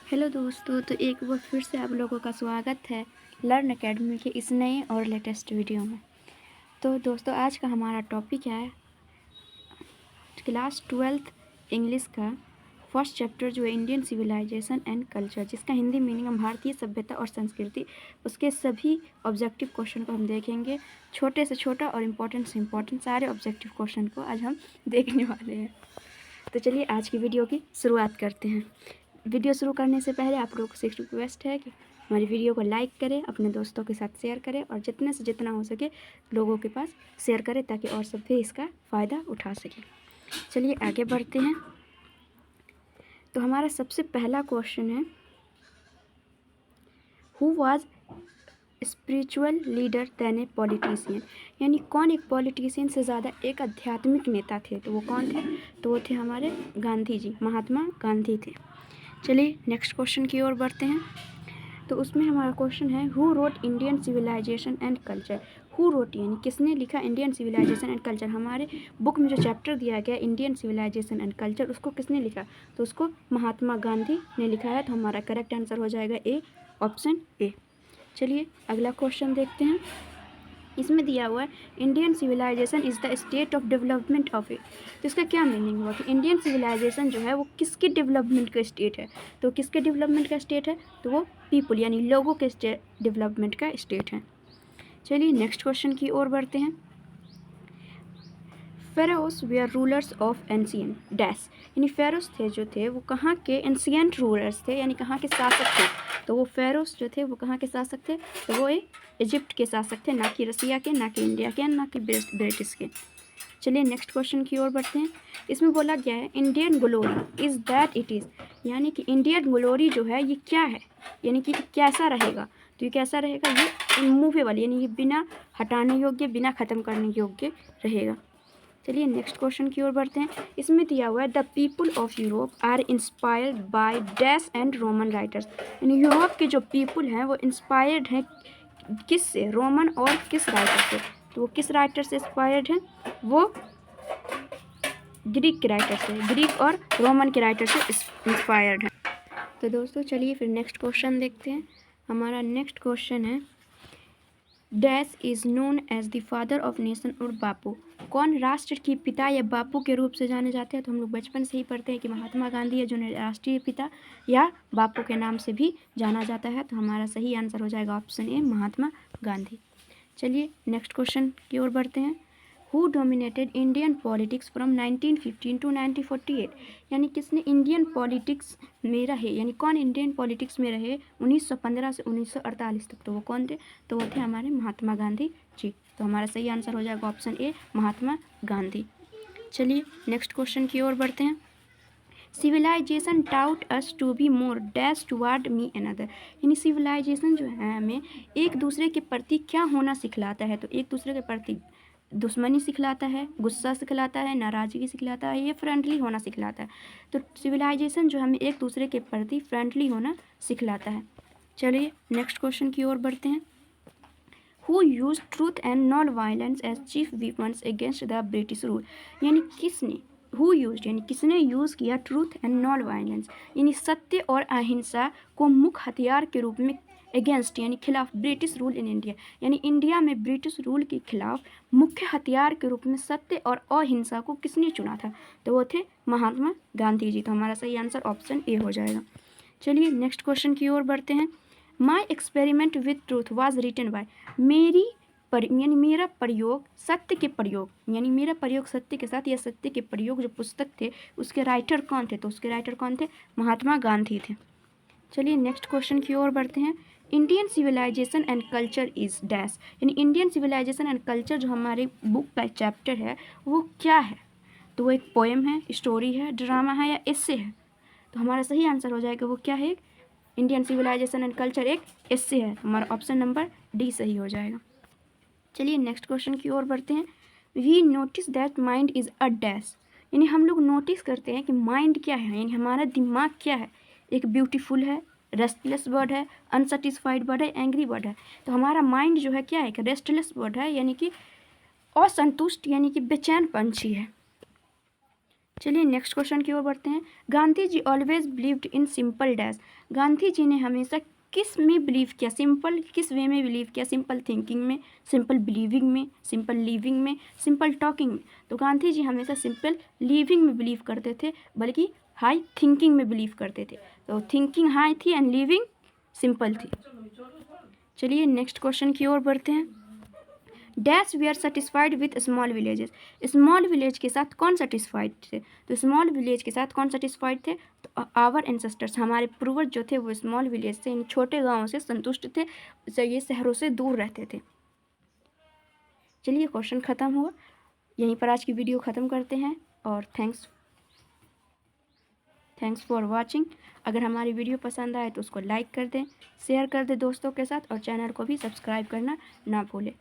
Hello दोस्तों, तो एक बार फिर से आप लोगों का स्वागत है लर्न एकेडमी के इस नए और लेटेस्ट वीडियो में। तो दोस्तों, आज का हमारा टॉपिक है क्लास 12th इंग्लिश का फर्स्ट चैप्टर जो है इंडियन सिविलाइजेशन एंड कल्चर, जिसका हिंदी मीनिंग हम भारतीय सभ्यता और संस्कृति। उसके सभी ऑब्जेक्टिव क्वेश्चन को हम देखेंगे, छोटे से छोटा और इम्पोर्टेंट से इम्पोर्टेंट सारे ऑब्जेक्टिव क्वेश्चन को आज हम देखने वाले हैं। तो चलिए आज की वीडियो की शुरुआत करते हैं। वीडियो शुरू करने से पहले आप लोगों से एक रिक्वेस्ट है कि हमारी वीडियो को लाइक करें, अपने दोस्तों के साथ शेयर करें और जितने से जितना हो सके लोगों के पास शेयर करें ताकि और सब भी इसका फ़ायदा उठा सकें। चलिए आगे बढ़ते हैं। तो हमारा सबसे पहला क्वेश्चन है, who was spiritual leader than a politician, यानी कौन एक पॉलिटिशियन से ज़्यादा एक आध्यात्मिक नेता थे। तो वो कौन थे? तो वो थे हमारे गांधी जी, महात्मा गांधी थे। चलिए नेक्स्ट क्वेश्चन की ओर बढ़ते हैं। तो उसमें हमारा क्वेश्चन है, who wrote Indian civilisation and culture. Who wrote यानी किसने लिखा इंडियन सिविलाइजेशन एंड कल्चर। हमारे बुक में जो चैप्टर दिया गया इंडियन सिविलाइजेशन एंड कल्चर, उसको किसने लिखा? तो उसको महात्मा गांधी ने लिखा है। तो हमारा करेक्ट आंसर हो जाएगा ए, ऑप्शन ए। चलिए अगला क्वेश्चन देखते हैं। इसमें दिया हुआ है, Indian civilisation is the state of development of it. तो इसका क्या मीनिंग हुआ कि इंडियन सिविलाइजेशन जो है वो किसके डेवलपमेंट का स्टेट है? तो किसके डेवलपमेंट का स्टेट है? तो वो पीपल यानी लोगों के डेवलपमेंट का स्टेट है। चलिए नेक्स्ट क्वेश्चन की ओर बढ़ते हैं। Pharaohs were rulers of ancient dash, यानी फेरोस थे जो थे वो कहाँ के एंशियंट रूलर्स थे, यानी कहाँ के शासक थे। तो वो फेरोस जो थे वो कहाँ के शासक थे? तो वो इजिप्ट के शासक थे, ना कि रसिया के, ना कि इंडिया के, ना कि ब्रिटिश के। चलिए नेक्स्ट क्वेश्चन की ओर बढ़ते हैं। इसमें बोला गया है, Indian glory is that it is, यानी कि इंडियन ग्लोरी जो है ये क्या है, यानी कि कैसा रहेगा। तो ये कैसा रहेगा? ये इमूवेबल, यानी ये बिना हटाने योग्य, बिना ख़त्म करने योग्य रहेगा। चलिए नेक्स्ट क्वेश्चन की ओर बढ़ते हैं। इसमें दिया हुआ है, the people of Europe are inspired by dash and Roman writers, यानी यूरोप के जो पीपल हैं वो इंस्पायर्ड हैं किस से? रोमन और किस राइटर से? तो वो किस राइटर से इंस्पायर्ड हैं? वो ग्रीक के राइटर से, ग्रीक और रोमन के राइटर से इंस्पायर्ड हैं। तो दोस्तों चलिए फिर नेक्स्ट क्वेश्चन देखते हैं। हमारा नेक्स्ट क्वेश्चन है, dash is known as the father of nation और बापू। कौन राष्ट्र के पिता या बापू के रूप से जाने जाते हैं? तो हम लोग बचपन से ही पढ़ते हैं कि महात्मा गांधी है जो राष्ट्रीय पिता या बापू के नाम से भी जाना जाता है। तो हमारा सही आंसर हो जाएगा ऑप्शन ए, महात्मा गांधी। चलिए नेक्स्ट क्वेश्चन की ओर बढ़ते हैं। Who dominated Indian politics from 1915 to 1948, यानी किसने इंडियन पॉलिटिक्स में रहे, यानी कौन इंडियन पॉलिटिक्स में रहे 1915 से 1948 तक। तो वो कौन थे? तो वो थे हमारे महात्मा गांधी जी। तो हमारा सही आंसर हो जाएगा ऑप्शन ए, महात्मा गांधी। चलिए नेक्स्ट क्वेश्चन की ओर बढ़ते हैं। Civilisation taught us to be more dash toward me another, यानी सिविलाइजेशन जो है हमें एक दूसरे के प्रति क्या होना सिखलाता है? तो एक दूसरे के प्रति दुश्मनी सिखलाता है, गुस्सा सिखलाता है, नाराज़गी सिखलाता है, ये फ्रेंडली होना सिखलाता है। तो सिविलाइजेशन जो हमें एक दूसरे के प्रति फ्रेंडली होना सिखलाता है। चलिए नेक्स्ट क्वेश्चन की ओर बढ़ते हैं। Who used truth and non violence as chief weapons against the British rule, यानी किसने, हु यूज यानी किसने यूज़ किया ट्रूथ एंड नॉन वायलेंस, यानी सत्य और अहिंसा को मुख्य हथियार के रूप में अगेंस्ट यानी खिलाफ ब्रिटिश रूल इन इंडिया, यानी इंडिया में ब्रिटिश रूल के खिलाफ मुख्य हथियार के रूप में सत्य और अहिंसा को किसने चुना था? तो वो थे महात्मा गांधी जी। तो हमारा सही आंसर ऑप्शन ए हो जाएगा। चलिए नेक्स्ट क्वेश्चन की ओर बढ़ते हैं। My experiment with truth was written by, यानी मेरा प्रयोग सत्य के प्रयोग, यानी मेरा प्रयोग सत्य के साथ या सत्य के प्रयोग जो पुस्तक थे उसके राइटर कौन थे? तो उसके राइटर कौन थे? महात्मा गांधी थे। चलिए नेक्स्ट क्वेश्चन की ओर बढ़ते हैं। Indian civilisation and culture is dash, यानी इंडियन सिविलाइजेशन एंड कल्चर जो हमारे बुक का चैप्टर है वो क्या है? तो वो एक पोएम है, स्टोरी है, ड्रामा है या एस्से है? तो हमारा सही आंसर हो जाएगा वो क्या है? इंडियन सिविलाइजेशन एंड कल्चर एक एस्से है। हमारा ऑप्शन नंबर डी सही हो जाएगा। चलिए नेक्स्ट क्वेश्चन की ओर बढ़ते हैं। We notice that mind is a dash, यानी हम लोग नोटिस करते हैं कि माइंड क्या है, यानी हमारा दिमाग क्या है? एक ब्यूटीफुल है, रेस्टलेस बर्ड है, अनसेटिस्फाइड बर्ड है, एंग्री बर्ड है। तो हमारा माइंड जो है क्या है? कि रेस्टलेस बर्ड है, यानी कि असंतुष्ट, यानी कि बेचैन पंछी है। चलिए नेक्स्ट क्वेश्चन की ओर बढ़ते हैं। Gandhi ji always believed in simple dash. Gandhi ji ने हमेशा किस में बिलीव किया, सिंपल किस वे में बिलीव किया, सिंपल थिंकिंग में, सिंपल बिलीविंग में, सिंपल लिविंग में, सिंपल टॉकिंग में। तो गांधी जी हमेशा सिंपल लिविंग में बिलीव करते थे, बल्कि हाई थिंकिंग में बिलीव करते थे। तो थिंकिंग हाई थी एंड लिविंग सिंपल थी। चलिए नेक्स्ट क्वेश्चन की ओर बढ़ते हैं। Dash we are satisfied with small villages. Small village के साथ कौन सेटिस्फाइड थे? तो स्मॉल विलेज के साथ कौन सेटिस्फाइड थे? तो आवर एंसेस्टर्स, हमारे पूर्वज जो थे वो स्मॉल विलेज से, इन छोटे गाँवों से संतुष्ट थे, ये शहरों से दूर रहते थे। चलिए क्वेश्चन ख़त्म हुआ, यहीं पर आज की वीडियो ख़त्म करते हैं और थैंक्स फॉर वॉचिंग। अगर हमारी वीडियो पसंद आए तो उसको लाइक कर दें, शेयर कर दें दोस्तों के साथ, और चैनल को भी सब्सक्राइब करना ना भूलें।